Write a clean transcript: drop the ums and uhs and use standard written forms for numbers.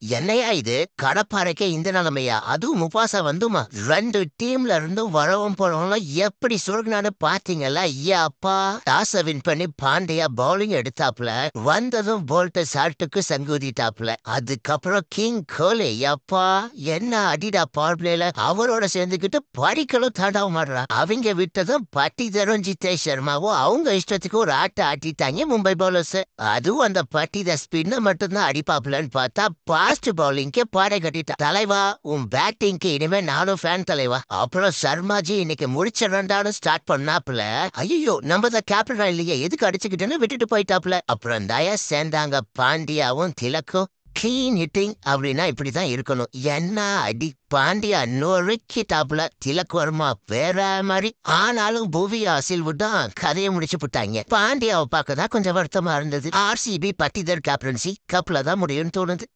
என்னையா இது கடப்பாறைக்கே இந்த நிலைமையா? அதுவும் முபாசா வந்துமா 2 டீம்ல இருந்தும் வரவும் போறவங்க எப்படி சுருங்கினான்னு பாத்தீங்கல்ல? அப்பா டாஸ வின் பண்ணி பாண்டியா பவுலிங் எடுத்தாப்ல. வந்ததும் போல்ட்ட சால்ட்டுக்கு சங்கூதிட்டாப்ல. அதுக்கப்புறம் கிங் கோலி அப்பா என்ன அடிடா பவர் பிளேல. அவரோட சேர்ந்துக்கிட்டு படிக்கலும் தாண்டாவ மாட்றா. அவங்க விட்டதும் பட்டிதரும் ஜிதேஷ் சர்மாவும் அவங்க இஷ்டத்துக்கு ஒரு ஆட்ட ஆட்டிட்டாங்க மும்பை பவுலர்ஸ். அதுவும் அந்த பட்டித ஸ்பின்ன மட்டும்தான் அடிப்பாப்லன்னு பார்த்தா ஃபாஸ்ட் பவுலிங்க்கு பாடை கட்டிட்டா. தலைவா உன் பேட்டிங்க்கு இனிமே நானும் ஃபேன் தலைவா. அப்புறம் சர்மாஜி இன்னைக்கு முடிச்சிடறான்னு ஸ்டார்ட் பண்ணாப்புல. ஐயோ நம்ம தான் கேப்டனா இல்லையே எதுக்கு அடிச்சுக்கிட்டேன்னு விட்டுட்டு போயிட்டாப்புல. அப்புறம் தயா சேர்ந்தாங்க பாண்டியாவும் திலக்கும். கிளீன் ஹிட்டிங் அப்படின்னா இப்படிதான் இருக்கணும். என்ன அடி பாண்டியா நொறுக்கிட்டாப்புல. திலக் வர்மா வேற மாதிரி. ஆனாலும் புவி ஆசில்வு தான் கதையை முடிச்சு போட்டாங்க. பாண்டியாவை பார்க்க தான் கொஞ்சம் வருத்தமா இருந்தது. ஆர்சிபி பட்டிதர் கேப்டன்சி கப்ல தான் முடியும்னு தோணுது.